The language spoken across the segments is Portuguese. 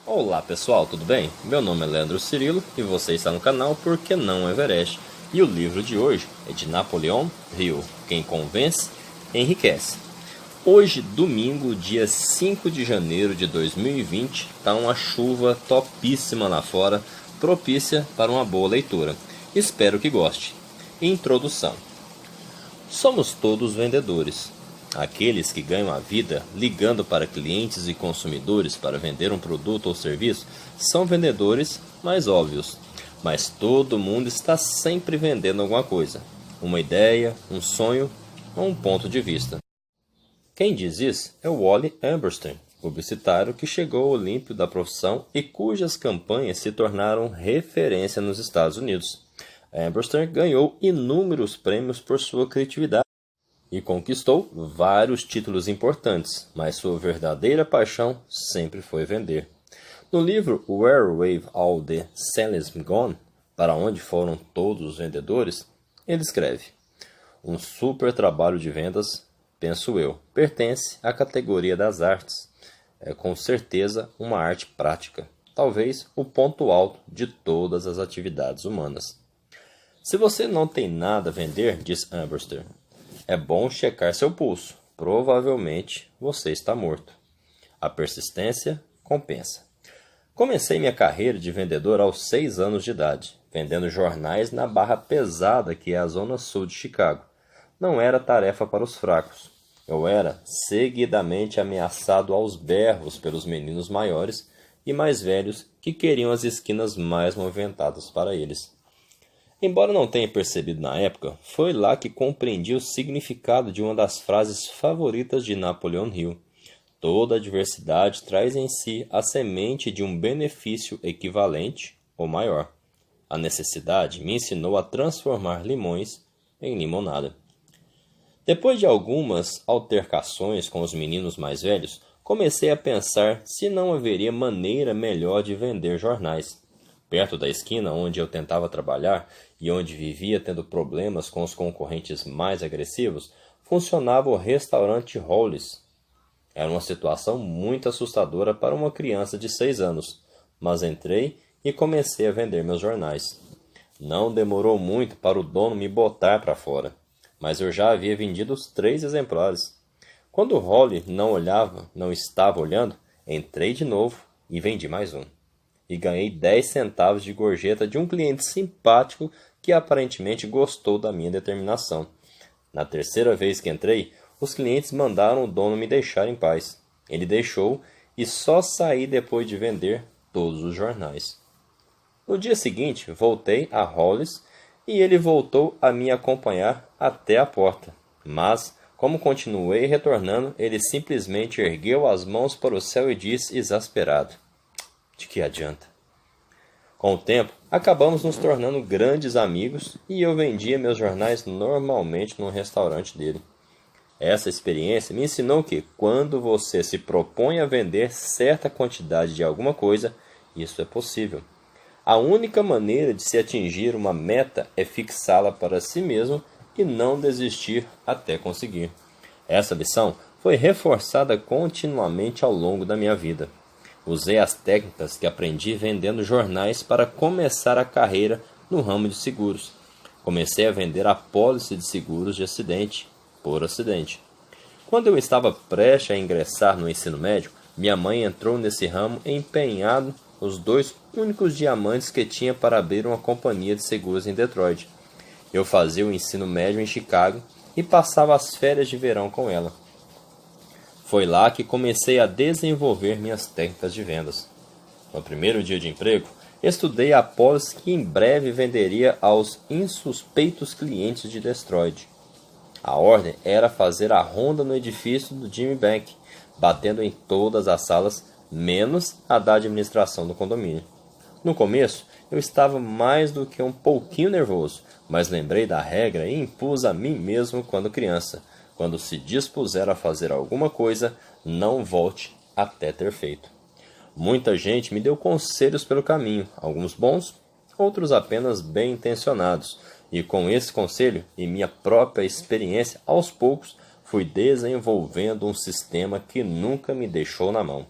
Olá pessoal, tudo bem? Meu nome é Leandro Cirilo e você está no canal Por que Não Everest. E o livro de hoje é de Napoleon Hill, Quem Convence, Enriquece. Hoje, domingo, dia 5 de janeiro de 2020, está uma chuva topíssima lá fora, propícia para uma boa leitura. Espero que goste. Introdução. Somos todos vendedores. Aqueles que ganham a vida ligando para clientes e consumidores para vender um produto ou serviço são vendedores mais óbvios. Mas todo mundo está sempre vendendo alguma coisa. Uma ideia, um sonho ou um ponto de vista. Quem diz isso é o Wally Amberstein, publicitário que chegou ao Olímpio da profissão e cujas campanhas se tornaram referência nos Estados Unidos. Amberstein ganhou inúmeros prêmios por sua criatividade e conquistou vários títulos importantes, mas sua verdadeira paixão sempre foi vender. No livro Where Have All the Salesmen Gone? Para onde foram todos os vendedores? Ele escreve: um super trabalho de vendas, penso eu, pertence à categoria das artes. É com certeza uma arte prática, talvez o ponto alto de todas as atividades humanas. Se você não tem nada a vender, diz Amberstein, é bom checar seu pulso. Provavelmente você está morto. A persistência compensa. Comecei minha carreira de vendedor aos 6 anos de idade, vendendo jornais na barra pesada que é a zona sul de Chicago. Não era tarefa para os fracos. Eu era seguidamente ameaçado aos berros pelos meninos maiores e mais velhos que queriam as esquinas mais movimentadas para eles. Embora não tenha percebido na época, foi lá que compreendi o significado de uma das frases favoritas de Napoleon Hill. Toda adversidade traz em si a semente de um benefício equivalente ou maior. A necessidade me ensinou a transformar limões em limonada. Depois de algumas altercações com os meninos mais velhos, comecei a pensar se não haveria maneira melhor de vender jornais. Perto da esquina onde eu tentava trabalhar e onde vivia tendo problemas com os concorrentes mais agressivos, funcionava o restaurante Hollis. Era uma situação muito assustadora para uma criança de 6 anos, mas entrei e comecei a vender meus jornais. Não demorou muito para o dono me botar para fora, mas eu já havia vendido os 3 exemplares. Quando o Holly não estava olhando, entrei de novo e vendi mais um. E ganhei 10 centavos de gorjeta de um cliente simpático que aparentemente gostou da minha determinação. Na terceira vez que entrei, os clientes mandaram o dono me deixar em paz. Ele deixou e só saí depois de vender todos os jornais. No dia seguinte, voltei a Hollis e ele voltou a me acompanhar até a porta. Mas, como continuei retornando, ele simplesmente ergueu as mãos para o céu e disse exasperado: de que adianta? Com o tempo, acabamos nos tornando grandes amigos e eu vendia meus jornais normalmente no restaurante dele. Essa experiência me ensinou que, quando você se propõe a vender certa quantidade de alguma coisa, isso é possível. A única maneira de se atingir uma meta é fixá-la para si mesmo e não desistir até conseguir. Essa lição foi reforçada continuamente ao longo da minha vida. Usei as técnicas que aprendi vendendo jornais para começar a carreira no ramo de seguros. Comecei a vender apólice de seguros de acidente, por acidente. Quando eu estava prestes a ingressar no ensino médio, minha mãe entrou nesse ramo empenhado os 2 únicos diamantes que tinha para abrir uma companhia de seguros em Detroit. Eu fazia o ensino médio em Chicago e passava as férias de verão com ela. Foi lá que comecei a desenvolver minhas técnicas de vendas. No primeiro dia de emprego, estudei a apólice que em breve venderia aos insuspeitos clientes de Detroit. A ordem era fazer a ronda no edifício do Jimmy Bank, batendo em todas as salas, menos a da administração do condomínio. No começo, eu estava mais do que um pouquinho nervoso, mas lembrei da regra e impus a mim mesmo quando criança: quando se dispuser a fazer alguma coisa, não volte até ter feito. Muita gente me deu conselhos pelo caminho, alguns bons, outros apenas bem intencionados, e com esse conselho e minha própria experiência, aos poucos, fui desenvolvendo um sistema que nunca me deixou na mão.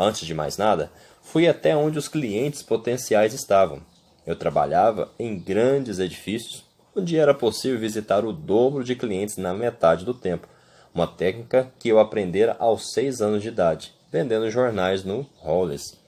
Antes de mais nada, fui até onde os clientes potenciais estavam. Eu trabalhava em grandes edifícios, onde era possível visitar o dobro de clientes na metade do tempo, uma técnica que eu aprendera aos 6 anos de idade, vendendo jornais no Hollis.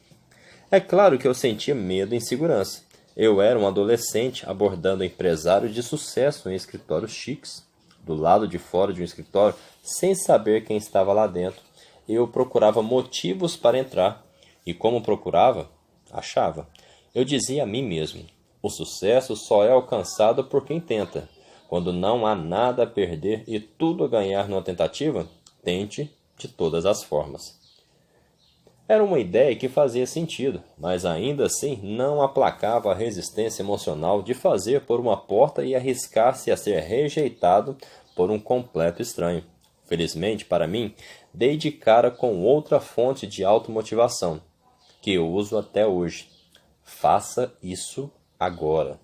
É claro que eu sentia medo e insegurança. Eu era um adolescente abordando empresários de sucesso em escritórios chiques. Do lado de fora de um escritório, sem saber quem estava lá dentro, eu procurava motivos para entrar. E como procurava? Achava. Eu dizia a mim mesmo: o sucesso só é alcançado por quem tenta. Quando não há nada a perder e tudo a ganhar numa tentativa, tente de todas as formas. Era uma ideia que fazia sentido, mas ainda assim não aplacava a resistência emocional de fazer por uma porta e arriscar-se a ser rejeitado por um completo estranho. Felizmente para mim, dei de cara com outra fonte de automotivação, que eu uso até hoje. Faça isso agora.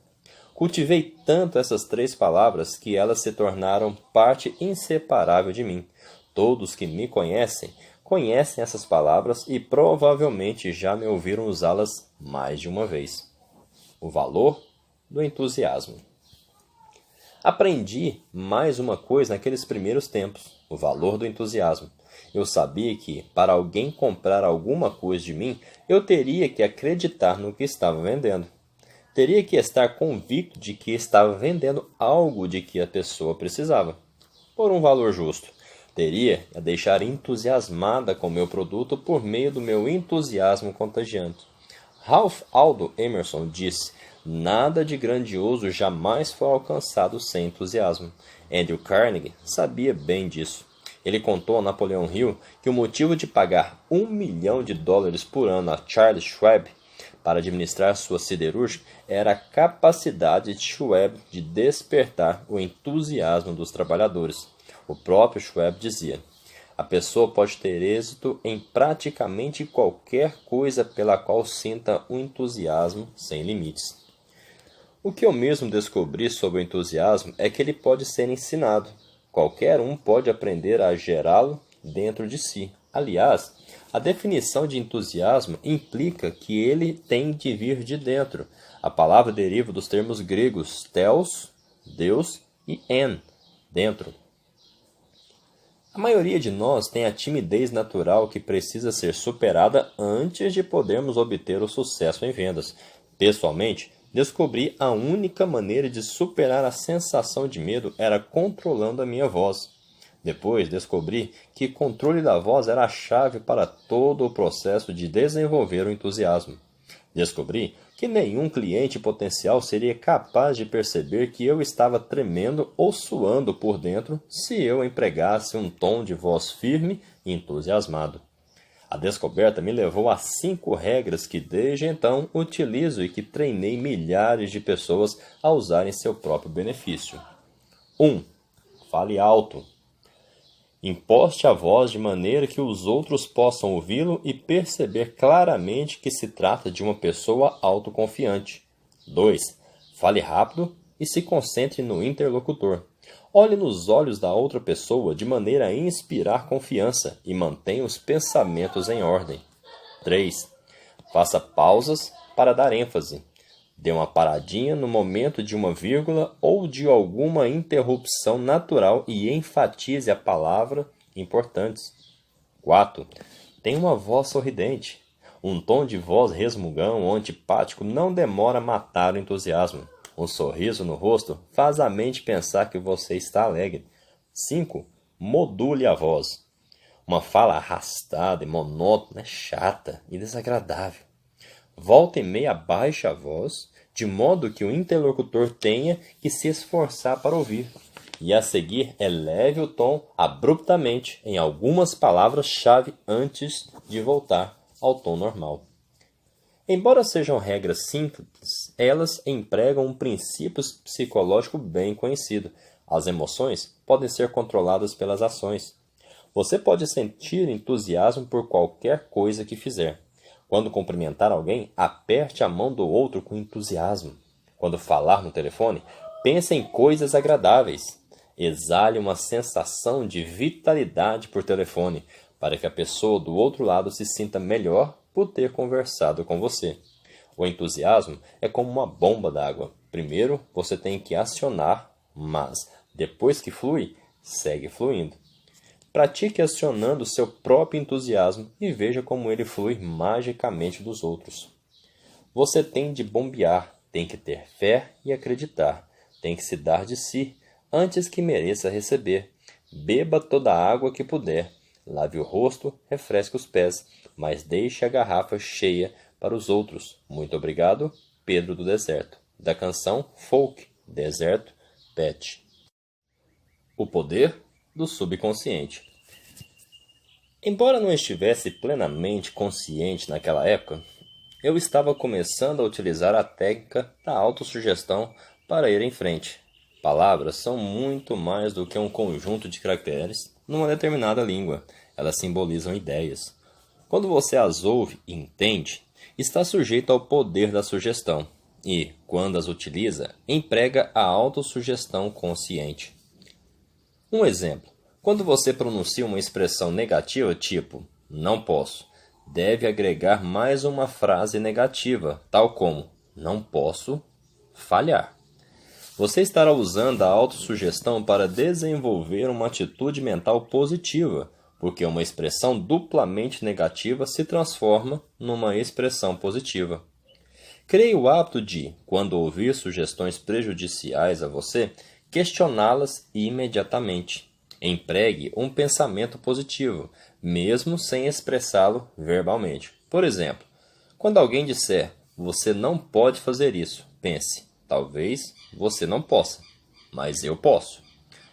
Cultivei tanto essas 3 palavras que elas se tornaram parte inseparável de mim. Todos que me conhecem essas palavras e provavelmente já me ouviram usá-las mais de uma vez. O valor do entusiasmo. Aprendi mais uma coisa naqueles primeiros tempos: o valor do entusiasmo. Eu sabia que, para alguém comprar alguma coisa de mim, eu teria que acreditar no que estava vendendo. Teria que estar convicto de que estava vendendo algo de que a pessoa precisava, por um valor justo. Teria a deixar entusiasmada com meu produto por meio do meu entusiasmo contagiante. Ralph Waldo Emerson disse: nada de grandioso jamais foi alcançado sem entusiasmo. Andrew Carnegie sabia bem disso. Ele contou a Napoleão Hill que o motivo de pagar $1 milhão por ano a Charles Schwab para administrar sua siderúrgica era a capacidade de Schwab de despertar o entusiasmo dos trabalhadores. O próprio Schwab dizia: a pessoa pode ter êxito em praticamente qualquer coisa pela qual sinta um entusiasmo sem limites. O que eu mesmo descobri sobre o entusiasmo é que ele pode ser ensinado. Qualquer um pode aprender a gerá-lo dentro de si. Aliás, a definição de entusiasmo implica que ele tem de vir de dentro. A palavra deriva dos termos gregos theos, Deus, e en, dentro. A maioria de nós tem a timidez natural que precisa ser superada antes de podermos obter o sucesso em vendas. Pessoalmente, descobri a única maneira de superar a sensação de medo era controlando a minha voz. Depois descobri que controle da voz era a chave para todo o processo de desenvolver o entusiasmo. Descobri que nenhum cliente potencial seria capaz de perceber que eu estava tremendo ou suando por dentro se eu empregasse um tom de voz firme e entusiasmado. A descoberta me levou a 5 regras que desde então utilizo e que treinei milhares de pessoas a usarem em seu próprio benefício. 1. Fale alto. Imposte a voz de maneira que os outros possam ouvi-lo e perceber claramente que se trata de uma pessoa autoconfiante. 2. Fale rápido e se concentre no interlocutor. Olhe nos olhos da outra pessoa de maneira a inspirar confiança e mantenha os pensamentos em ordem. 3. Faça pausas para dar ênfase. Dê uma paradinha no momento de uma vírgula ou de alguma interrupção natural e enfatize a palavra importantes. 4. Tenha uma voz sorridente. Um tom de voz resmungão ou antipático não demora a matar o entusiasmo. Um sorriso no rosto faz a mente pensar que você está alegre. 5. Module a voz. Uma fala arrastada e monótona é chata e desagradável. Volta e meia baixe a voz, de modo que o interlocutor tenha que se esforçar para ouvir. E a seguir eleve o tom abruptamente em algumas palavras-chave antes de voltar ao tom normal. Embora sejam regras simples, elas empregam um princípio psicológico bem conhecido. As emoções podem ser controladas pelas ações. Você pode sentir entusiasmo por qualquer coisa que fizer. Quando cumprimentar alguém, aperte a mão do outro com entusiasmo. Quando falar no telefone, pense em coisas agradáveis. Exale uma sensação de vitalidade por telefone. para que a pessoa do outro lado se sinta melhor por ter conversado com você. O entusiasmo é como uma bomba d'água. Primeiro você tem que acionar, mas depois que flui, segue fluindo. Pratique acionando seu próprio entusiasmo e veja como ele flui magicamente dos outros. Você tem de bombear, tem que ter fé e acreditar, tem que se dar de si, antes que mereça receber. Beba toda a água que puder, lave o rosto, refresque os pés, mas deixe a garrafa cheia para os outros. Muito obrigado, Pedro do Deserto, da canção Folk, Deserto, Pet. O poder do subconsciente. Embora não estivesse plenamente consciente naquela época, eu estava começando a utilizar a técnica da autossugestão para ir em frente. Palavras são muito mais do que um conjunto de caracteres numa determinada língua. Elas simbolizam ideias. Quando você as ouve e entende, está sujeito ao poder da sugestão e, quando as utiliza, emprega a autossugestão consciente. Um exemplo. Quando você pronuncia uma expressão negativa, tipo não posso, deve agregar mais uma frase negativa, tal como não posso falhar. Você estará usando a autossugestão para desenvolver uma atitude mental positiva, porque uma expressão duplamente negativa se transforma numa expressão positiva. Crie o hábito de, quando ouvir sugestões prejudiciais a você, questioná-las imediatamente. Empregue um pensamento positivo, mesmo sem expressá-lo verbalmente. Por exemplo, quando alguém disser, você não pode fazer isso, pense, talvez você não possa, mas eu posso.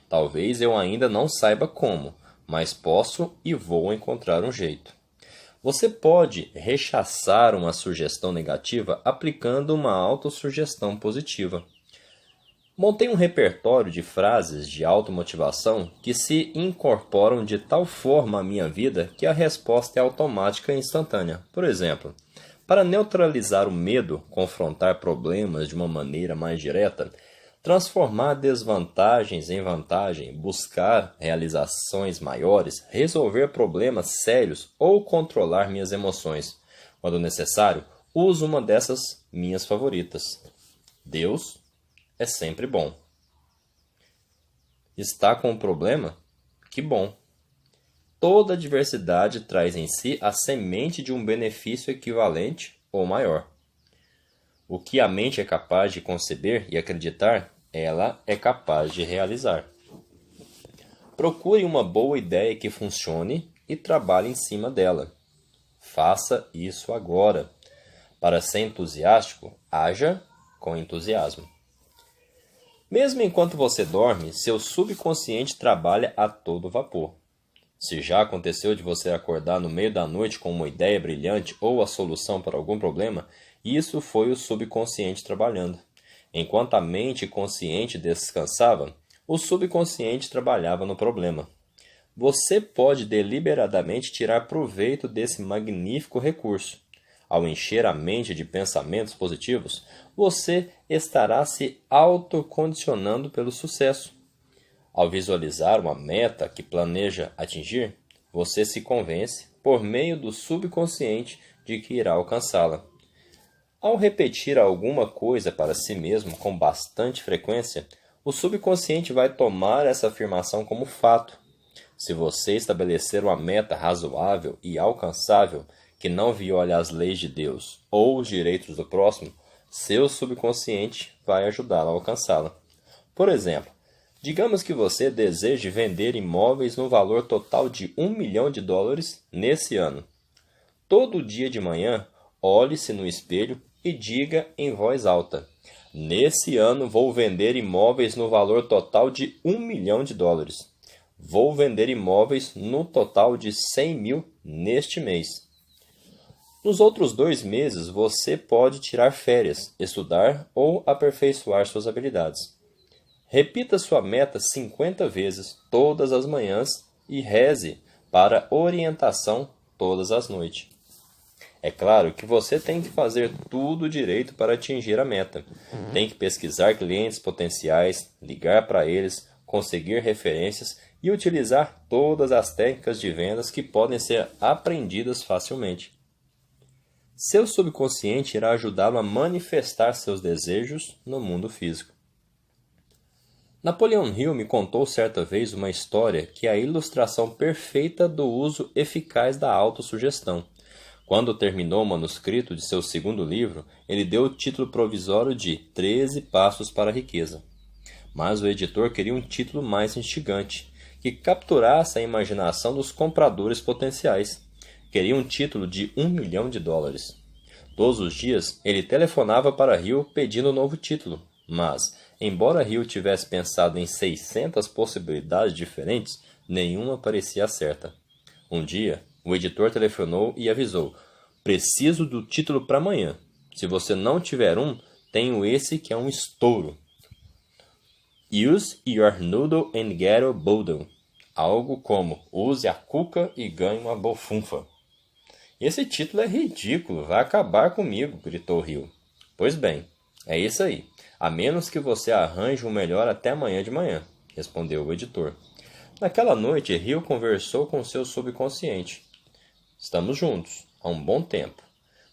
Talvez eu ainda não saiba como, mas posso e vou encontrar um jeito. Você pode rechaçar uma sugestão negativa aplicando uma autossugestão positiva. Montei um repertório de frases de automotivação que se incorporam de tal forma à minha vida que a resposta é automática e instantânea. Por exemplo, para neutralizar o medo, confrontar problemas de uma maneira mais direta, transformar desvantagens em vantagem, buscar realizações maiores, resolver problemas sérios ou controlar minhas emoções. Quando necessário, uso uma dessas minhas favoritas. Deus é sempre bom. Está com um problema? Que bom. Toda adversidade traz em si a semente de um benefício equivalente ou maior. O que a mente é capaz de conceber e acreditar, ela é capaz de realizar. Procure uma boa ideia que funcione e trabalhe em cima dela. Faça isso agora. Para ser entusiástico, haja com entusiasmo. Mesmo enquanto você dorme, seu subconsciente trabalha a todo vapor. Se já aconteceu de você acordar no meio da noite com uma ideia brilhante ou a solução para algum problema, isso foi o subconsciente trabalhando. Enquanto a mente consciente descansava, o subconsciente trabalhava no problema. Você pode deliberadamente tirar proveito desse magnífico recurso. Ao encher a mente de pensamentos positivos, você estará se autocondicionando pelo sucesso. Ao visualizar uma meta que planeja atingir, você se convence, por meio do subconsciente, de que irá alcançá-la. Ao repetir alguma coisa para si mesmo com bastante frequência, o subconsciente vai tomar essa afirmação como fato. Se você estabelecer uma meta razoável e alcançável, que não viole as leis de Deus ou os direitos do próximo, seu subconsciente vai ajudá-lo a alcançá-la. Por exemplo, digamos que você deseje vender imóveis no valor total de $1 milhão nesse ano. Todo dia de manhã, olhe-se no espelho e diga em voz alta: nesse ano vou vender imóveis no valor total de $1 milhão. Vou vender imóveis no total de 100 mil neste mês. Nos outros 2 meses, você pode tirar férias, estudar ou aperfeiçoar suas habilidades. Repita sua meta 50 vezes todas as manhãs e reze para orientação todas as noites. É claro que você tem que fazer tudo direito para atingir a meta. Tem que pesquisar clientes potenciais, ligar para eles, conseguir referências e utilizar todas as técnicas de vendas que podem ser aprendidas facilmente. Seu subconsciente irá ajudá-lo a manifestar seus desejos no mundo físico. Napoleon Hill me contou certa vez uma história que é a ilustração perfeita do uso eficaz da autossugestão. Quando terminou o manuscrito de seu segundo livro, ele deu o título provisório de 13 Passos para a Riqueza. Mas o editor queria um título mais instigante, que capturasse a imaginação dos compradores potenciais. Queria um título de $1 milhão. Todos os dias, ele telefonava para Hill pedindo um novo título, mas, embora Hill tivesse pensado em 600 possibilidades diferentes, nenhuma parecia certa. Um dia, o editor telefonou e avisou: "Preciso do título para amanhã. Se você não tiver um, tenho esse que é um estouro. Use your noodle and get a boodle." Algo como: "Use a cuca e ganhe uma bofunfa." "Esse título é ridículo, vai acabar comigo", gritou Hill. "Pois bem, é isso aí. A menos que você arranje um melhor até amanhã de manhã", respondeu o editor. Naquela noite, Hill conversou com seu subconsciente. "Estamos juntos há um bom tempo.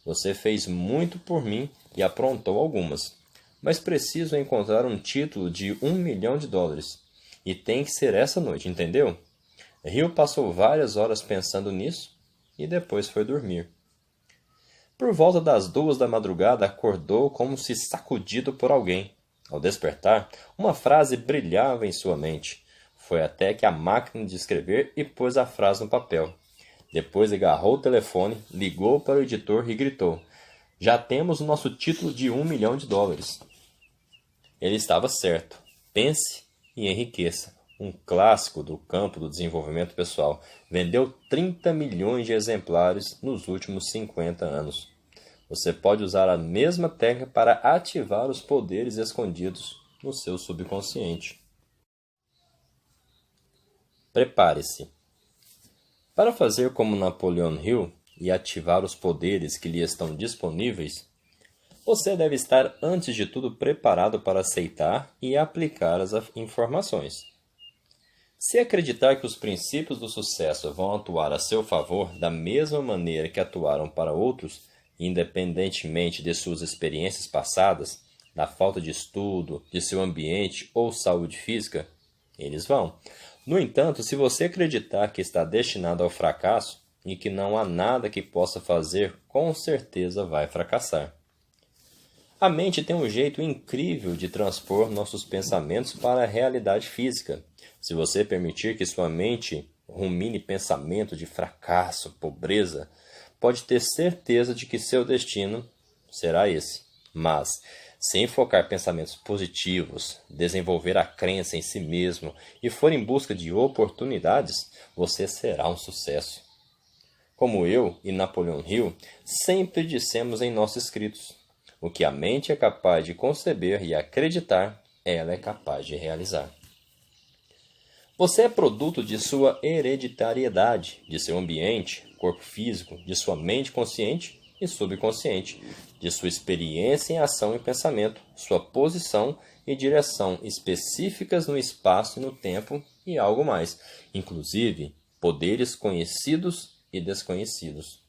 Você fez muito por mim e aprontou algumas. Mas preciso encontrar um título de $1 milhão. E tem que ser essa noite, entendeu?" Hill passou várias horas pensando nisso e depois foi dormir. Por volta das 2 da madrugada, acordou como se sacudido por alguém. Ao despertar, uma frase brilhava em sua mente. Foi até que a máquina de escrever e pôs a frase no papel. Depois agarrou o telefone, ligou para o editor e gritou: "Já temos o nosso título de $1 milhão." Ele estava certo. Pense e enriqueça. Um clássico do campo do desenvolvimento pessoal. Vendeu 30 milhões de exemplares nos últimos 50 anos. Você pode usar a mesma técnica para ativar os poderes escondidos no seu subconsciente. Prepare-se. Para fazer como Napoleon Hill e ativar os poderes que lhe estão disponíveis, você deve estar antes de tudo preparado para aceitar e aplicar as informações. Se acreditar que os princípios do sucesso vão atuar a seu favor da mesma maneira que atuaram para outros, independentemente de suas experiências passadas, da falta de estudo, de seu ambiente ou saúde física, eles vão. No entanto, se você acreditar que está destinado ao fracasso e que não há nada que possa fazer, com certeza vai fracassar. A mente tem um jeito incrível de transpor nossos pensamentos para a realidade física. Se você permitir que sua mente rumine pensamento de fracasso, pobreza, pode ter certeza de que seu destino será esse. Mas, se enfocar pensamentos positivos, desenvolver a crença em si mesmo e for em busca de oportunidades, você será um sucesso. Como eu e Napoleon Hill sempre dissemos em nossos escritos: o que a mente é capaz de conceber e acreditar, ela é capaz de realizar. Você é produto de sua hereditariedade, de seu ambiente, corpo físico, de sua mente consciente e subconsciente, de sua experiência em ação e pensamento, sua posição e direção específicas no espaço e no tempo e algo mais, inclusive poderes conhecidos e desconhecidos.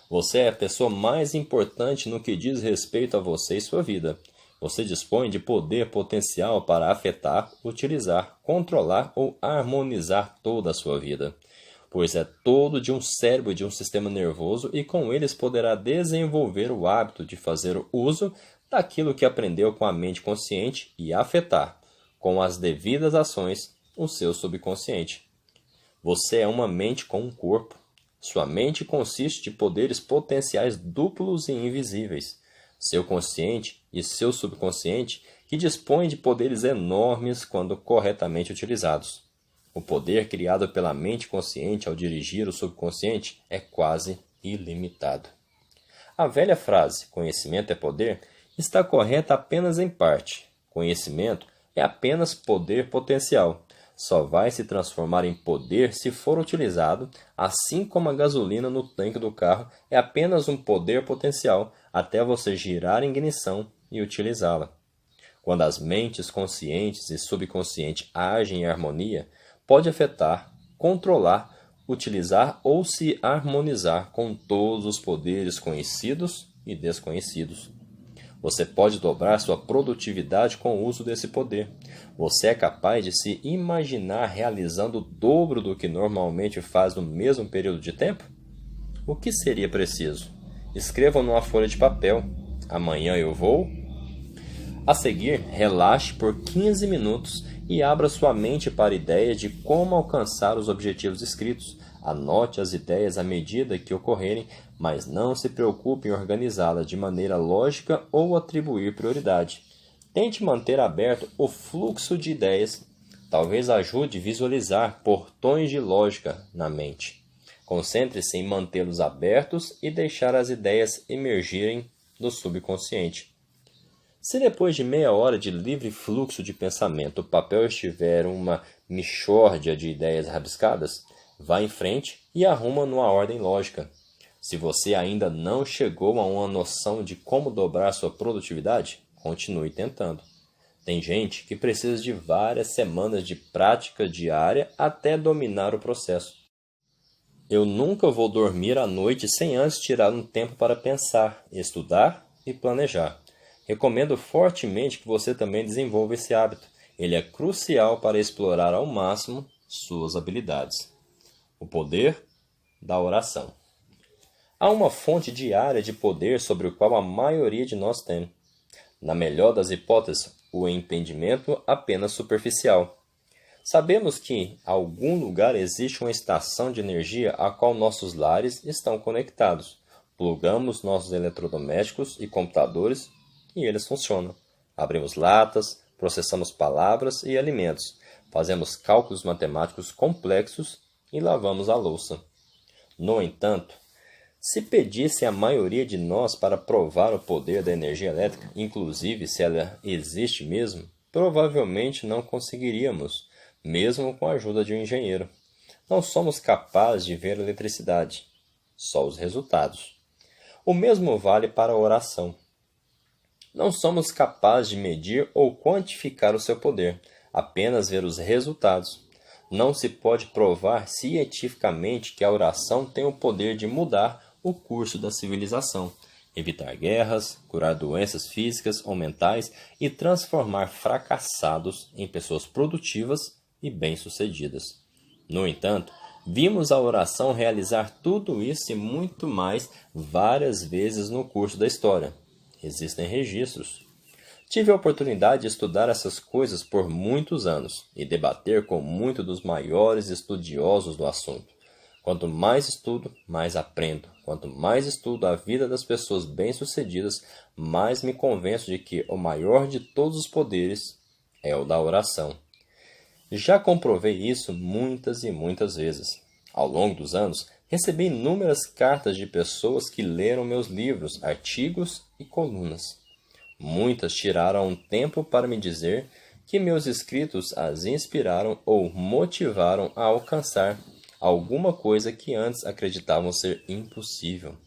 Você é a pessoa mais importante no que diz respeito a você e sua vida. Você dispõe de poder potencial para afetar, utilizar, controlar ou harmonizar toda a sua vida, pois é todo de um cérebro e de um sistema nervoso e com eles poderá desenvolver o hábito de fazer uso daquilo que aprendeu com a mente consciente e afetar, com as devidas ações, o seu subconsciente. Você é uma mente com um corpo. Sua mente consiste de poderes potenciais duplos e invisíveis. Seu consciente e seu subconsciente, que dispõem de poderes enormes quando corretamente utilizados. O poder criado pela mente consciente ao dirigir o subconsciente é quase ilimitado. A velha frase, conhecimento é poder, está correta apenas em parte. Conhecimento é apenas poder potencial. Só vai se transformar em poder se for utilizado, assim como a gasolina no tanque do carro é apenas um poder potencial até você girar a ignição e utilizá-la. Quando as mentes conscientes e subconsciente agem em harmonia, pode afetar, controlar, utilizar ou se harmonizar com todos os poderes conhecidos e desconhecidos. Você pode dobrar sua produtividade com o uso desse poder. Você é capaz de se imaginar realizando o dobro do que normalmente faz no mesmo período de tempo? O que seria preciso? Escreva numa folha de papel. Amanhã eu vou. A seguir, relaxe por 15 minutos e abra sua mente para ideias de como alcançar os objetivos escritos. Anote as ideias à medida que ocorrerem, mas não se preocupe em organizá-las de maneira lógica ou atribuir prioridade. Tente manter aberto o fluxo de ideias. Talvez ajude a visualizar portões de lógica na mente. Concentre-se em mantê-los abertos e deixar as ideias emergirem do subconsciente. Se depois de meia hora de livre fluxo de pensamento o papel estiver uma mixórdia de ideias rabiscadas, vá em frente e arruma numa ordem lógica. Se você ainda não chegou a uma noção de como dobrar sua produtividade, continue tentando. Tem gente que precisa de várias semanas de prática diária até dominar o processo. Eu nunca vou dormir à noite sem antes tirar um tempo para pensar, estudar e planejar. Recomendo fortemente que você também desenvolva esse hábito. Ele é crucial para explorar ao máximo suas habilidades. O poder da oração. Há uma fonte diária de poder sobre o qual a maioria de nós tem. Na melhor das hipóteses, o entendimento apenas superficial. Sabemos que em algum lugar existe uma estação de energia a qual nossos lares estão conectados. Plugamos nossos eletrodomésticos e computadores e eles funcionam. Abrimos latas, processamos palavras e alimentos, fazemos cálculos matemáticos complexos e lavamos a louça. No entanto, se pedissem à maioria de nós para provar o poder da energia elétrica, inclusive se ela existe mesmo, provavelmente não conseguiríamos, mesmo com a ajuda de um engenheiro. Não somos capazes de ver a eletricidade, só os resultados. O mesmo vale para a oração. Não somos capazes de medir ou quantificar o seu poder, apenas ver os resultados. Não se pode provar cientificamente que a oração tem o poder de mudar o curso da civilização, evitar guerras, curar doenças físicas ou mentais e transformar fracassados em pessoas produtivas e bem-sucedidas. No entanto, vimos a oração realizar tudo isso e muito mais várias vezes no curso da história. Existem registros. Tive a oportunidade de estudar essas coisas por muitos anos e debater com muitos dos maiores estudiosos do assunto. Quanto mais estudo, mais aprendo. Quanto mais estudo a vida das pessoas bem-sucedidas, mais me convenço de que o maior de todos os poderes é o da oração. Já comprovei isso muitas e muitas vezes. Ao longo dos anos, recebi inúmeras cartas de pessoas que leram meus livros, artigos e colunas. Muitas tiraram um tempo para me dizer que meus escritos as inspiraram ou motivaram a alcançar alguma coisa que antes acreditavam ser impossível.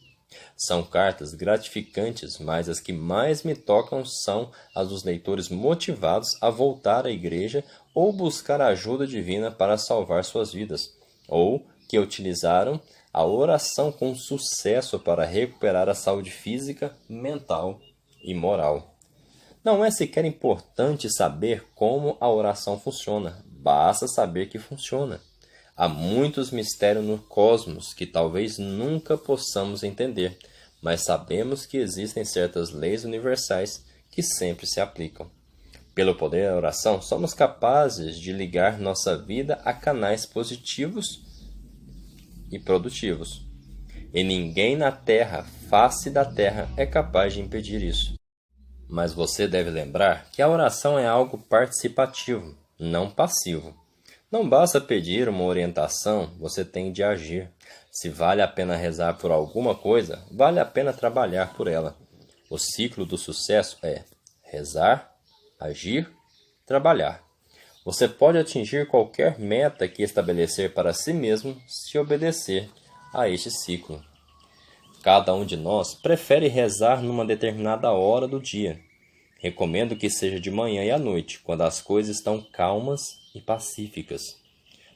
São cartas gratificantes, mas as que mais me tocam são as dos leitores motivados a voltar à igreja ou buscar a ajuda divina para salvar suas vidas, ou que utilizaram a oração com sucesso para recuperar a saúde física, mental e moral. Não é sequer importante saber como a oração funciona, basta saber que funciona. Há muitos mistérios no cosmos que talvez nunca possamos entender, mas sabemos que existem certas leis universais que sempre se aplicam. Pelo poder da oração, somos capazes de ligar nossa vida a canais positivos e produtivos. E ninguém na Terra, face da Terra, é capaz de impedir isso. Mas você deve lembrar que a oração é algo participativo, não passivo. Não basta pedir uma orientação, você tem de agir. Se vale a pena rezar por alguma coisa, vale a pena trabalhar por ela. O ciclo do sucesso é rezar, agir, trabalhar. Você pode atingir qualquer meta que estabelecer para si mesmo se obedecer a este ciclo. Cada um de nós prefere rezar numa determinada hora do dia. Recomendo que seja de manhã e à noite, quando as coisas estão calmas e pacíficas.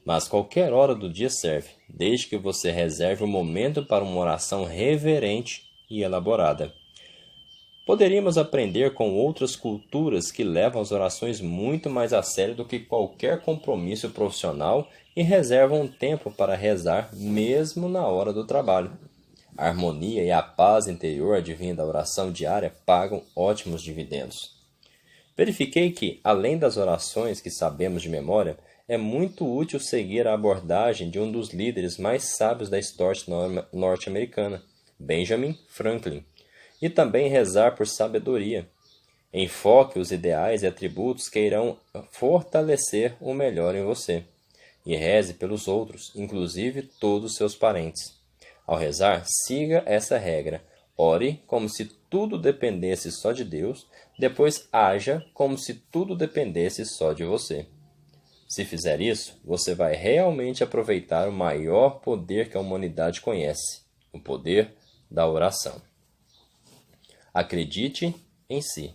Mas qualquer hora do dia serve, desde que você reserve um momento para uma oração reverente e elaborada. Poderíamos aprender com outras culturas que levam as orações muito mais a sério do que qualquer compromisso profissional e reservam tempo para rezar mesmo na hora do trabalho. A harmonia e a paz interior advinda da oração diária pagam ótimos dividendos. Verifiquei que, além das orações que sabemos de memória, é muito útil seguir a abordagem de um dos líderes mais sábios da história norte-americana, Benjamin Franklin, e também rezar por sabedoria. Enfoque os ideais e atributos que irão fortalecer o melhor em você. E reze pelos outros, inclusive todos os seus parentes. Ao rezar, siga essa regra. Ore como se tudo dependesse só de Deus, depois haja como se tudo dependesse só de você. Se fizer isso, você vai realmente aproveitar o maior poder que a humanidade conhece, o poder da oração. Acredite em si.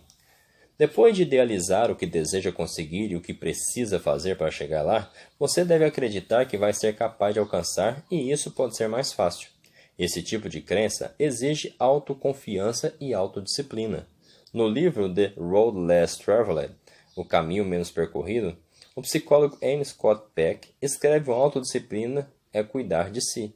Depois de idealizar o que deseja conseguir e o que precisa fazer para chegar lá, você deve acreditar que vai ser capaz de alcançar e isso pode ser mais fácil. Esse tipo de crença exige autoconfiança e autodisciplina. No livro The Road Less Traveled, O Caminho Menos Percorrido, o psicólogo M. Scott Peck escreve: uma autodisciplina é cuidar de si.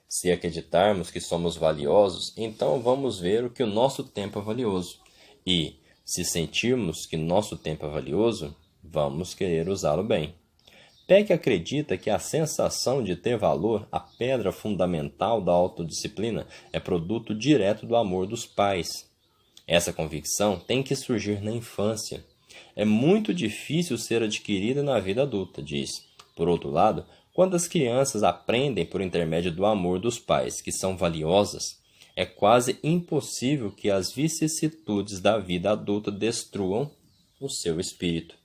Se acreditarmos que somos valiosos, então vamos ver que o nosso tempo é valioso. E, se sentirmos que nosso tempo é valioso, vamos querer usá-lo bem. Peck acredita que a sensação de ter valor, a pedra fundamental da autodisciplina, é produto direto do amor dos pais. Essa convicção tem que surgir na infância. É muito difícil ser adquirida na vida adulta, diz. Por outro lado, quando as crianças aprendem por intermédio do amor dos pais que são valiosas, é quase impossível que as vicissitudes da vida adulta destruam o seu espírito.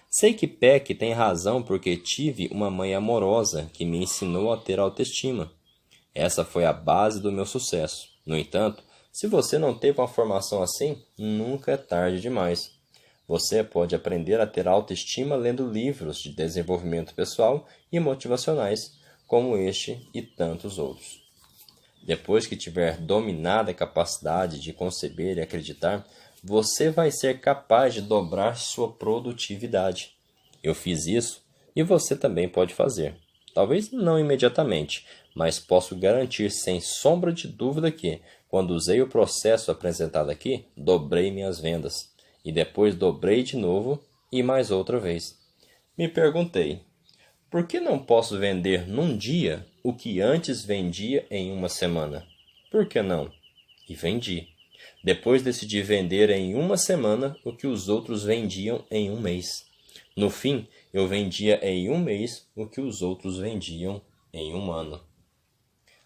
Sei que Peck tem razão porque tive uma mãe amorosa que me ensinou a ter autoestima. Essa foi a base do meu sucesso. No entanto, se você não teve uma formação assim, nunca é tarde demais. Você pode aprender a ter autoestima lendo livros de desenvolvimento pessoal e motivacionais, como este e tantos outros. Depois que tiver dominado a capacidade de conceber e acreditar, você vai ser capaz de dobrar sua produtividade. Eu fiz isso e você também pode fazer. Talvez não imediatamente, mas posso garantir sem sombra de dúvida que, quando usei o processo apresentado aqui, dobrei minhas vendas. E depois dobrei de novo e mais outra vez. Me perguntei, por que não posso vender num dia o que antes vendia em uma semana? Por que não? E vendi. Depois decidi vender em uma semana o que os outros vendiam em um mês. No fim, eu vendia em um mês o que os outros vendiam em um ano.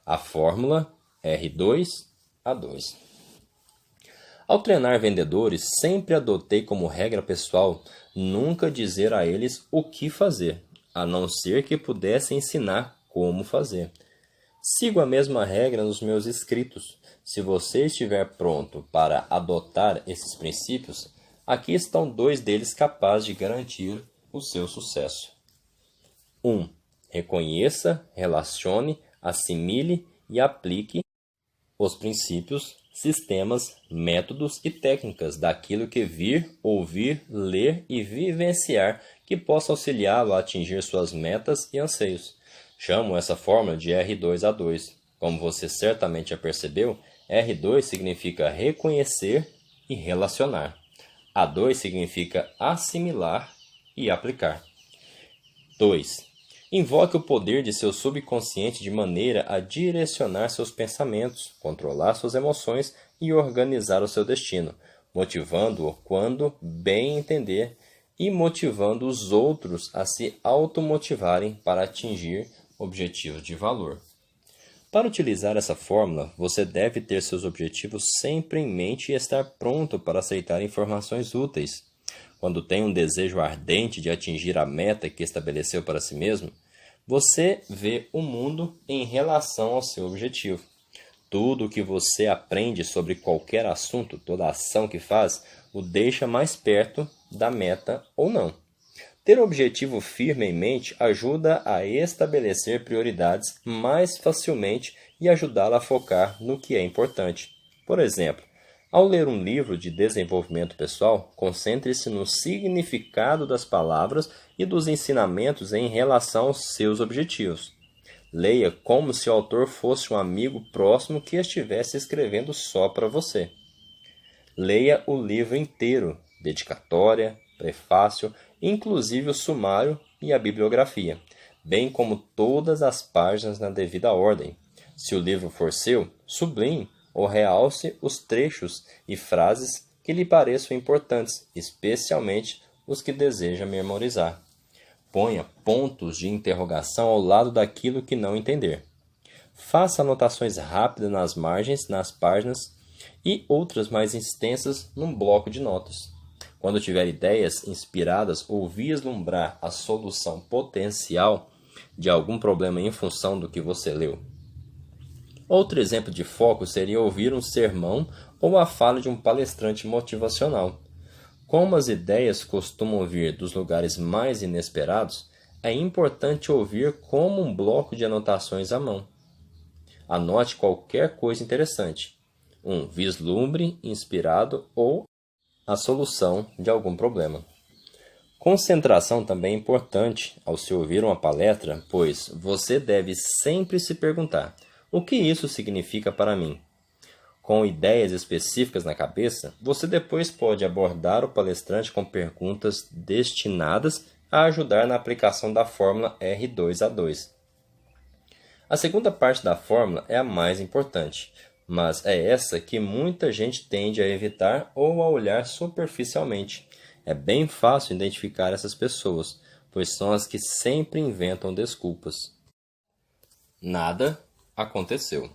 A fórmula R2A2. Ao treinar vendedores, sempre adotei como regra pessoal nunca dizer a eles o que fazer, a não ser que pudesse ensinar como fazer. Sigo a mesma regra nos meus escritos. Se você estiver pronto para adotar esses princípios, aqui estão 2 deles capazes de garantir o seu sucesso. 1. Reconheça, relacione, assimile e aplique os princípios, sistemas, métodos e técnicas daquilo que vir, ouvir, ler e vivenciar que possa auxiliá-lo a atingir suas metas e anseios. Chamo essa fórmula de R2A2. Como você certamente já percebeu, R2 significa reconhecer e relacionar. A2 significa assimilar e aplicar. 2. Invoque o poder de seu subconsciente de maneira a direcionar seus pensamentos, controlar suas emoções e organizar o seu destino, motivando-o quando bem entender e motivando os outros a se automotivarem para atingir objetivos de valor. Para utilizar essa fórmula, você deve ter seus objetivos sempre em mente e estar pronto para aceitar informações úteis. Quando tem um desejo ardente de atingir a meta que estabeleceu para si mesmo, você vê o mundo em relação ao seu objetivo. Tudo o que você aprende sobre qualquer assunto, toda ação que faz, o deixa mais perto da meta ou não. Ter um objetivo firme em mente ajuda a estabelecer prioridades mais facilmente e ajudá-la a focar no que é importante. Por exemplo, ao ler um livro de desenvolvimento pessoal, concentre-se no significado das palavras e dos ensinamentos em relação aos seus objetivos. Leia como se o autor fosse um amigo próximo que estivesse escrevendo só para você. Leia o livro inteiro, dedicatória, prefácio, inclusive o sumário e a bibliografia, bem como todas as páginas na devida ordem. Se o livro for seu, sublinhe ou realce os trechos e frases que lhe pareçam importantes, especialmente os que deseja memorizar. Ponha pontos de interrogação ao lado daquilo que não entender. Faça anotações rápidas nas margens, nas páginas e outras mais extensas num bloco de notas. Quando tiver ideias inspiradas ou vislumbrar a solução potencial de algum problema em função do que você leu. Outro exemplo de foco seria ouvir um sermão ou a fala de um palestrante motivacional. Como as ideias costumam vir dos lugares mais inesperados, é importante ouvir como um bloco de anotações à mão. Anote qualquer coisa interessante, um vislumbre inspirado ou a solução de algum problema. Concentração também é importante ao se ouvir uma palestra, pois você deve sempre se perguntar: o que isso significa para mim? Com ideias específicas na cabeça, você depois pode abordar o palestrante com perguntas destinadas a ajudar na aplicação da fórmula R2A2. A segunda parte da fórmula é a mais importante, mas é essa que muita gente tende a evitar ou a olhar superficialmente. É bem fácil identificar essas pessoas, pois são as que sempre inventam desculpas. Nada aconteceu.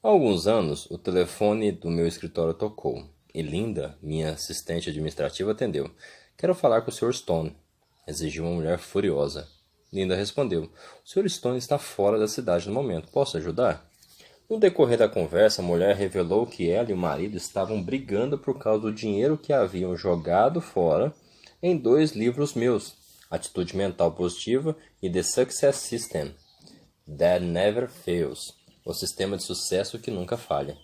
Há alguns anos, o telefone do meu escritório tocou e Linda, minha assistente administrativa, atendeu. Quero falar com o Sr. Stone, exigiu uma mulher furiosa. Linda respondeu: o Sr. Stone está fora da cidade no momento. Posso ajudar? No decorrer da conversa, a mulher revelou que ela e o marido estavam brigando por causa do dinheiro que haviam jogado fora em 2 livros meus, Atitude Mental Positiva e The Success System, That Never Fails, o sistema de sucesso que nunca falha.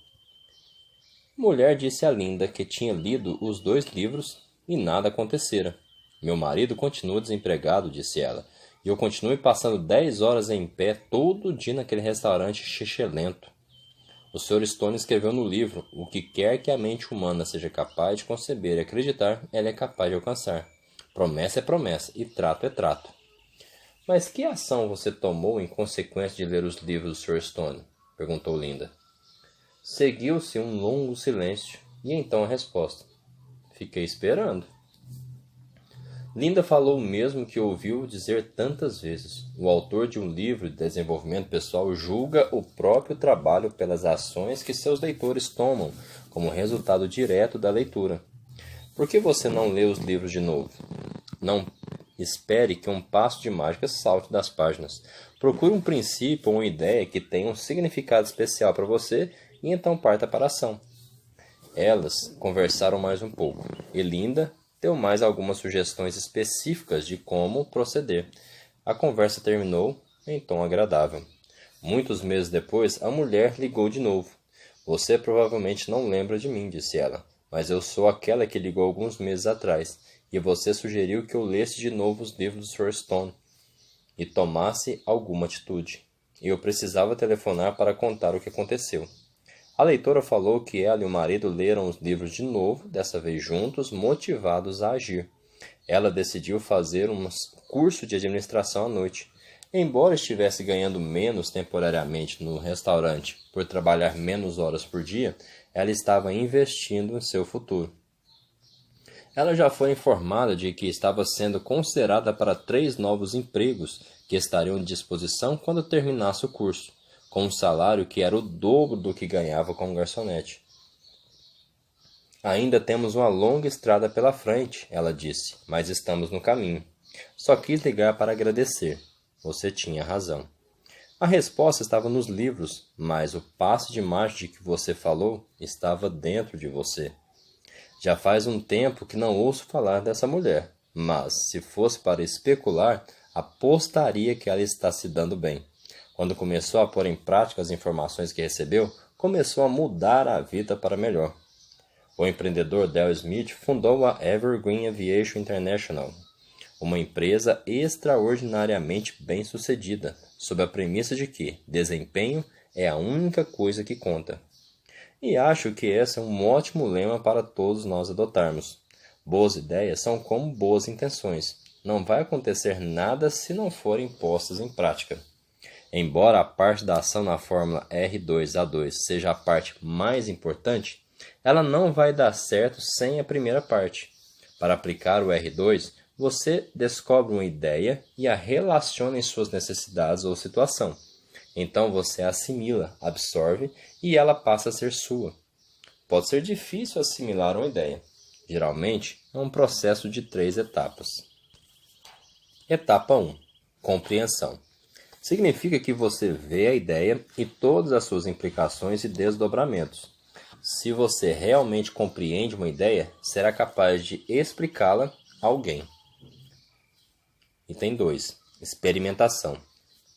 A mulher disse a Linda que tinha lido os 2 livros e nada acontecera. Meu marido continua desempregado, disse ela, e eu continuo passando 10 horas em pé todo dia naquele restaurante xixelento. O Sr. Stone escreveu no livro: o que quer que a mente humana seja capaz de conceber e acreditar, ela é capaz de alcançar. Promessa é promessa e trato é trato. Mas que ação você tomou em consequência de ler os livros do Sr. Stone? Perguntou Linda. Seguiu-se um longo silêncio e então a resposta: fiquei esperando. Linda falou o mesmo que ouviu dizer tantas vezes. O autor de um livro de desenvolvimento pessoal julga o próprio trabalho pelas ações que seus leitores tomam como resultado direto da leitura. Por que você não lê os livros de novo? Não espere que um passo de mágica salte das páginas. Procure um princípio ou uma ideia que tenha um significado especial para você e então parta para a ação. Elas conversaram mais um pouco e Linda deu mais algumas sugestões específicas de como proceder. A conversa terminou em tom agradável. Muitos meses depois, a mulher ligou de novo. Você provavelmente não lembra de mim, disse ela, mas eu sou aquela que ligou alguns meses atrás, e você sugeriu que eu lesse de novo os livros do Sr. Stone e tomasse alguma atitude. E eu precisava telefonar para contar o que aconteceu. A leitora falou que ela e o marido leram os livros de novo, dessa vez juntos, motivados a agir. Ela decidiu fazer um curso de administração à noite. Embora estivesse ganhando menos temporariamente no restaurante por trabalhar menos horas por dia, ela estava investindo em seu futuro. Ela já foi informada de que estava sendo considerada para 3 novos empregos que estariam à disposição quando terminasse o curso, com um salário que era o dobro do que ganhava como garçonete. Ainda temos uma longa estrada pela frente, ela disse, mas estamos no caminho. Só quis ligar para agradecer. Você tinha razão. A resposta estava nos livros, mas o passo de mágica de que você falou estava dentro de você. Já faz um tempo que não ouço falar dessa mulher. mas, se fosse para especular, apostaria que ela está se dando bem. Quando começou a pôr em prática as informações que recebeu, começou a mudar a vida para melhor. O empreendedor Dale Smith fundou a Evergreen Aviation International, uma empresa extraordinariamente bem-sucedida, sob a premissa de que desempenho é a única coisa que conta. E acho que esse é um ótimo lema para todos nós adotarmos. Boas ideias são como boas intenções. Não vai acontecer nada se não forem postas em prática. Embora a parte da ação na fórmula R2A2 seja a parte mais importante, ela não vai dar certo sem a primeira parte. Para aplicar o R2, você descobre uma ideia e a relaciona em suas necessidades ou situação. Então você a assimila, absorve e ela passa a ser sua. Pode ser difícil assimilar uma ideia. Geralmente, é um processo de 3 etapas. Etapa 1. Compreensão. Significa que você vê a ideia e todas as suas implicações e desdobramentos. Se você realmente compreende uma ideia, será capaz de explicá-la a alguém. Item 2. Experimentação.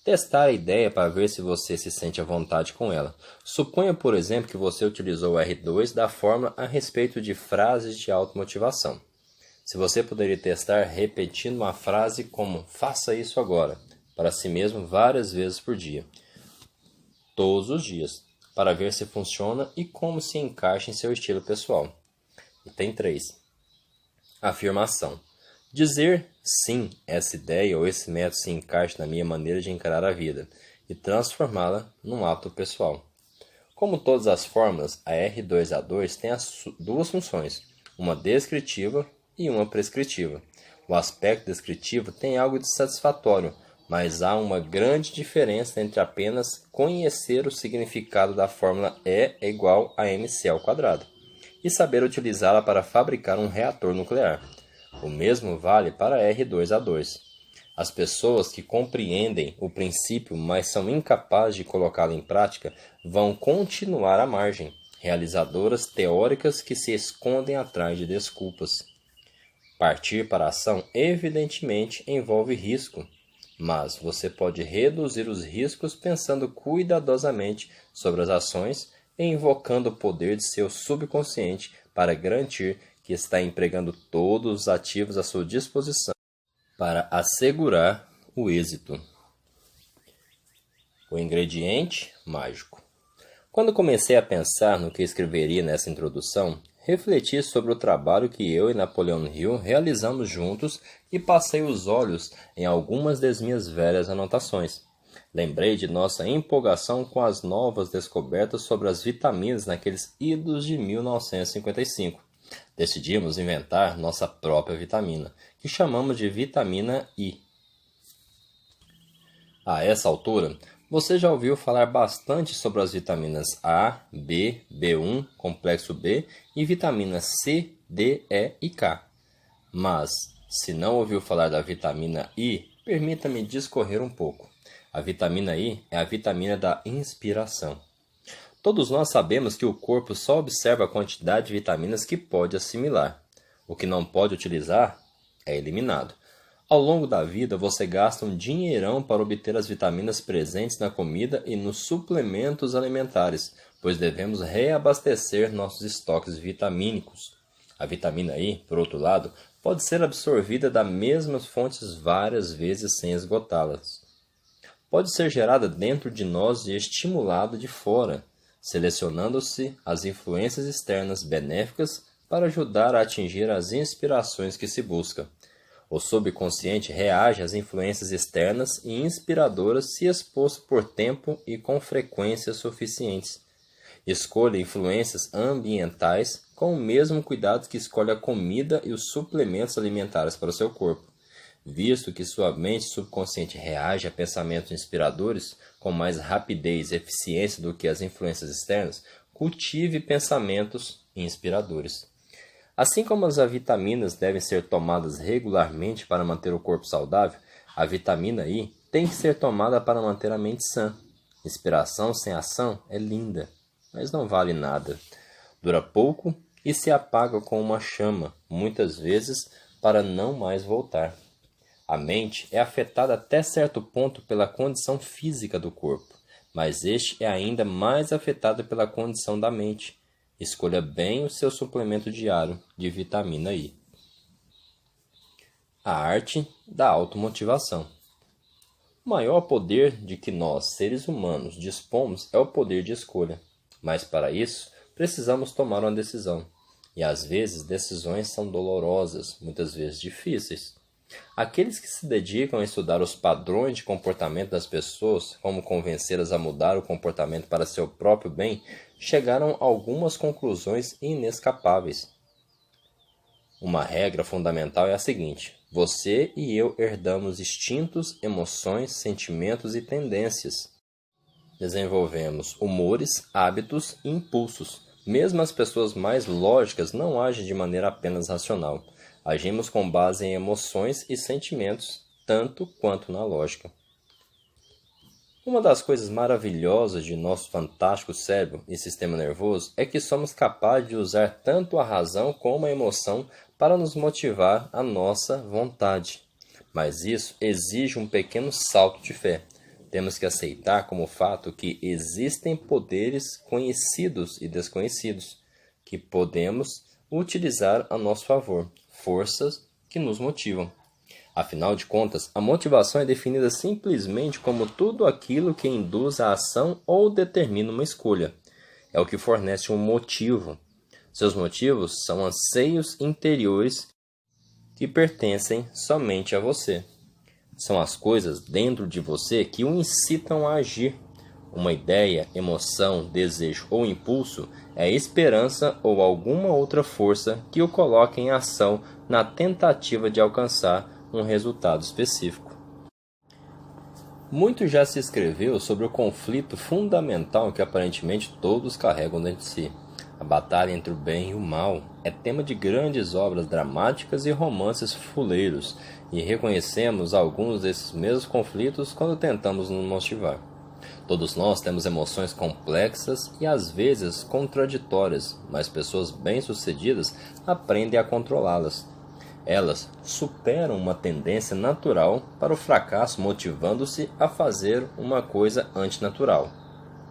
Testar a ideia para ver se você se sente à vontade com ela. Suponha, por exemplo, que você utilizou o R2 da fórmula a respeito de frases de automotivação. Se você poderia testar repetindo uma frase como "faça isso agora", para si mesmo várias vezes por dia, todos os dias, para ver se funciona e como se encaixa em seu estilo pessoal. Item 3. Afirmação. Dizer sim, essa ideia ou esse método se encaixa na minha maneira de encarar a vida e transformá-la num ato pessoal. Como todas as fórmulas, a R2A2 tem as duas funções, uma descritiva e uma prescritiva. O aspecto descritivo tem algo de satisfatório, mas há uma grande diferença entre apenas conhecer o significado da fórmula E é igual a mc ao quadrado e saber utilizá-la para fabricar um reator nuclear. O mesmo vale para R2A2. As pessoas que compreendem o princípio, mas são incapazes de colocá-lo em prática, vão continuar à margem, realizadoras teóricas que se escondem atrás de desculpas. Partir para a ação evidentemente envolve risco, mas você pode reduzir os riscos pensando cuidadosamente sobre as ações e invocando o poder de seu subconsciente para garantir que está empregando todos os ativos à sua disposição para assegurar o êxito. O ingrediente mágico. Quando comecei a pensar no que escreveria nessa introdução, refleti sobre o trabalho que eu e Napoleon Hill realizamos juntos e passei os olhos em algumas das minhas velhas anotações. Lembrei de nossa empolgação com as novas descobertas sobre as vitaminas naqueles idos de 1955. Decidimos inventar nossa própria vitamina, que chamamos de vitamina I. A essa altura, você já ouviu falar bastante sobre as vitaminas A, B, B1, complexo B e vitaminas C, D, E e K. Mas, se não ouviu falar da vitamina I, permita-me discorrer um pouco. A vitamina I é a vitamina da inspiração. Todos nós sabemos que o corpo só observa a quantidade de vitaminas que pode assimilar. O que não pode utilizar é eliminado. Ao longo da vida, você gasta um dinheirão para obter as vitaminas presentes na comida e nos suplementos alimentares, pois devemos reabastecer nossos estoques vitamínicos. A vitamina I, por outro lado, pode ser absorvida das mesmas fontes várias vezes sem esgotá-las. Pode ser gerada dentro de nós e estimulada de fora, selecionando-se as influências externas benéficas para ajudar a atingir as inspirações que se busca. O subconsciente reage às influências externas e inspiradoras se exposto por tempo e com frequência suficientes. Escolha influências ambientais com o mesmo cuidado que escolhe a comida e os suplementos alimentares para o seu corpo. Visto que sua mente subconsciente reage a pensamentos inspiradores com mais rapidez e eficiência do que as influências externas, cultive pensamentos inspiradores. Assim como as vitaminas devem ser tomadas regularmente para manter o corpo saudável, a vitamina I tem que ser tomada para manter a mente sã. Inspiração sem ação é linda, mas não vale nada. Dura pouco e se apaga com uma chama, muitas vezes para não mais voltar. A mente é afetada até certo ponto pela condição física do corpo, mas este é ainda mais afetado pela condição da mente. Escolha bem o seu suplemento diário de vitamina I. A arte da automotivação. O maior poder de que nós, seres humanos, dispomos é o poder de escolha. Mas para isso, precisamos tomar uma decisão. E às vezes, decisões são dolorosas, muitas vezes difíceis. Aqueles que se dedicam a estudar os padrões de comportamento das pessoas, como convencê-las a mudar o comportamento para seu próprio bem, chegaram a algumas conclusões inescapáveis. Uma regra fundamental é a seguinte: você e eu herdamos instintos, emoções, sentimentos e tendências. Desenvolvemos humores, hábitos e impulsos. Mesmo as pessoas mais lógicas não agem de maneira apenas racional. Agimos com base em emoções e sentimentos, tanto quanto na lógica. Uma das coisas maravilhosas de nosso fantástico cérebro e sistema nervoso é que somos capazes de usar tanto a razão como a emoção para nos motivar à nossa vontade. Mas isso exige um pequeno salto de fé. Temos que aceitar como fato que existem poderes conhecidos e desconhecidos que podemos utilizar a nosso favor, forças que nos motivam. Afinal de contas, a motivação é definida simplesmente como tudo aquilo que induz a ação ou determina uma escolha. É o que fornece um motivo. Seus motivos são anseios interiores que pertencem somente a você. São as coisas dentro de você que o incitam a agir. Uma ideia, emoção, desejo ou impulso é esperança ou alguma outra força que o coloca em ação na tentativa de alcançar um resultado específico. Muito já se escreveu sobre o conflito fundamental que aparentemente todos carregam dentro de si. A batalha entre o bem e o mal é tema de grandes obras dramáticas e romances fuleiros, e reconhecemos alguns desses mesmos conflitos quando tentamos nos motivar. Todos nós temos emoções complexas e às vezes contraditórias, mas pessoas bem-sucedidas aprendem a controlá-las. Elas superam uma tendência natural para o fracasso, motivando-se a fazer uma coisa antinatural: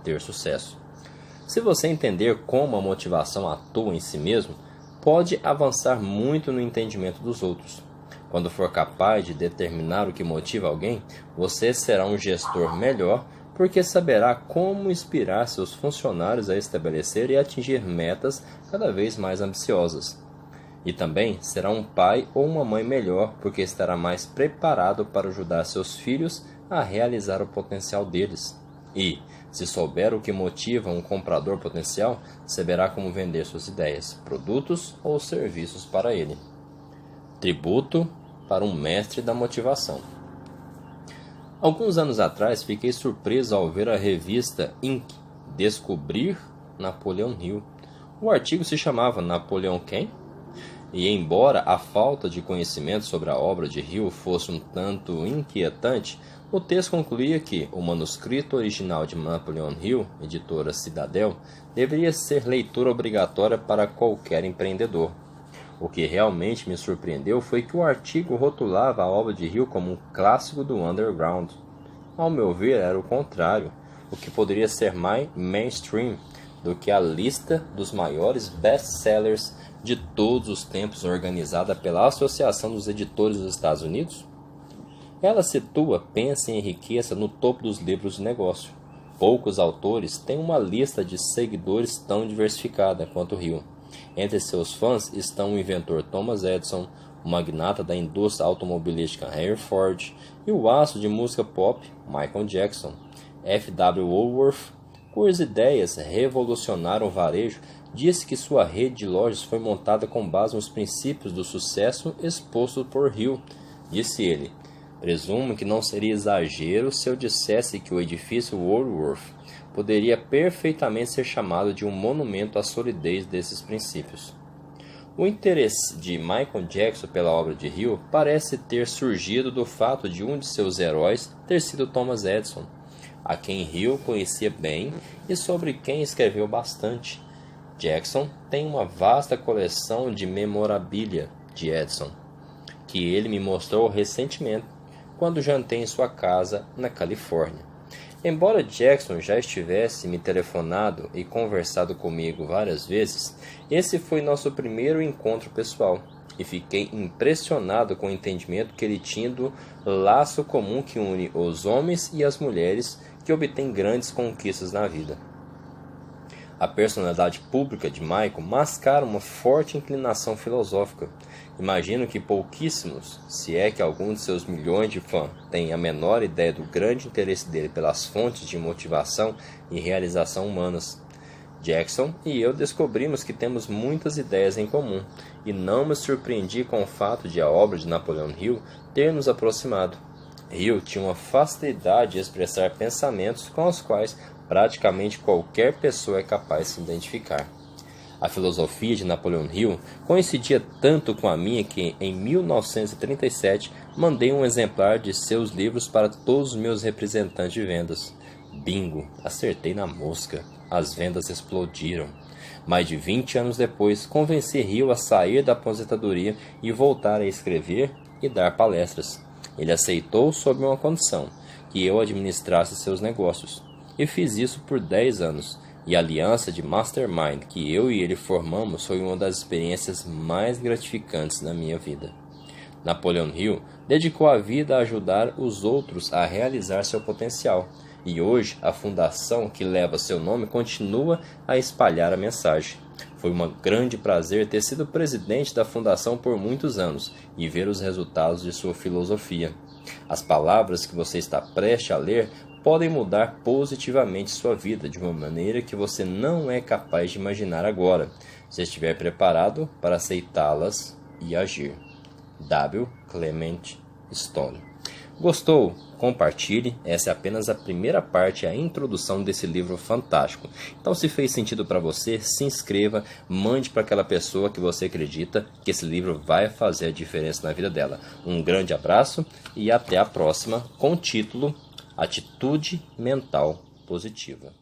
ter sucesso. Se você entender como a motivação atua em si mesmo, pode avançar muito no entendimento dos outros. Quando for capaz de determinar o que motiva alguém, você será um gestor melhor, porque saberá como inspirar seus funcionários a estabelecer e atingir metas cada vez mais ambiciosas. E também será um pai ou uma mãe melhor, porque estará mais preparado para ajudar seus filhos a realizar o potencial deles. E, se souber o que motiva um comprador potencial, saberá como vender suas ideias, produtos ou serviços para ele. Tributo para um mestre da motivação. Alguns anos atrás, fiquei surpreso ao ver a revista Inc. Descobrir Napoleon Hill. O artigo se chamava Napoleão Quem? E embora a falta de conhecimento sobre a obra de Hill fosse um tanto inquietante, o texto concluía que o manuscrito original de Napoleon Hill, editora Citadel, deveria ser leitura obrigatória para qualquer empreendedor. O que realmente me surpreendeu foi que o artigo rotulava a obra de Hill como um clássico do underground. Ao meu ver, era o contrário, o que poderia ser mais mainstream do que a lista dos maiores best-sellers de todos os tempos organizada pela Associação dos Editores dos Estados Unidos? Ela situa Pense e Enriqueça no topo dos livros de negócio. Poucos autores têm uma lista de seguidores tão diversificada quanto Hill. Entre seus fãs estão o inventor Thomas Edison, o magnata da indústria automobilística Henry Ford e o astro de música pop Michael Jackson. F.W. Woolworth, cujas ideias revolucionaram o varejo, disse que sua rede de lojas foi montada com base nos princípios do sucesso expostos por Hill. Disse ele: presumo que não seria exagero se eu dissesse que o edifício Woolworth poderia perfeitamente ser chamado de um monumento à solidez desses princípios. O interesse de Michael Jackson pela obra de Hill parece ter surgido do fato de um de seus heróis ter sido Thomas Edison, a quem Hill conhecia bem e sobre quem escreveu bastante. Jackson tem uma vasta coleção de memorabilia de Edison. que ele me mostrou recentemente quando jantei em sua casa na Califórnia. Embora Jackson já estivesse me telefonado e conversado comigo várias vezes, esse foi nosso primeiro encontro pessoal e fiquei impressionado com o entendimento que ele tinha do laço comum que une os homens e as mulheres que obtêm grandes conquistas na vida. A personalidade pública de Michael mascara uma forte inclinação filosófica. Imagino que pouquíssimos, se é que algum de seus milhões de fãs tem a menor ideia do grande interesse dele pelas fontes de motivação e realização humanas. Jackson e eu descobrimos que temos muitas ideias em comum, e não me surpreendi com o fato de a obra de Napoleon Hill ter nos aproximado. Hill tinha uma facilidade de expressar pensamentos com os quais praticamente qualquer pessoa é capaz de se identificar. A filosofia de Napoleon Hill coincidia tanto com a minha que, em 1937, mandei um exemplar de seus livros para todos os meus representantes de vendas. Bingo! Acertei na mosca. As vendas explodiram. Mais de 20 anos depois, convenci Hill a sair da aposentadoria e voltar a escrever e dar palestras. Ele aceitou sob uma condição, que eu administrasse seus negócios. E fiz isso por 10 anos. E a aliança de mastermind que eu e ele formamos foi uma das experiências mais gratificantes na minha vida. Napoleon Hill dedicou a vida a ajudar os outros a realizar seu potencial. E hoje a fundação que leva seu nome continua a espalhar a mensagem. Foi um grande prazer ter sido presidente da fundação por muitos anos e ver os resultados de sua filosofia. As palavras que você está prestes a ler podem mudar positivamente sua vida de uma maneira que você não é capaz de imaginar agora, se estiver preparado para aceitá-las e agir. W. Clement Stone. Gostou? Compartilhe. Essa é apenas a primeira parte, a introdução desse livro fantástico. Então, se fez sentido para você, se inscreva, mande para aquela pessoa que você acredita que esse livro vai fazer a diferença na vida dela. Um grande abraço e até a próxima com o título Atitude Mental Positiva.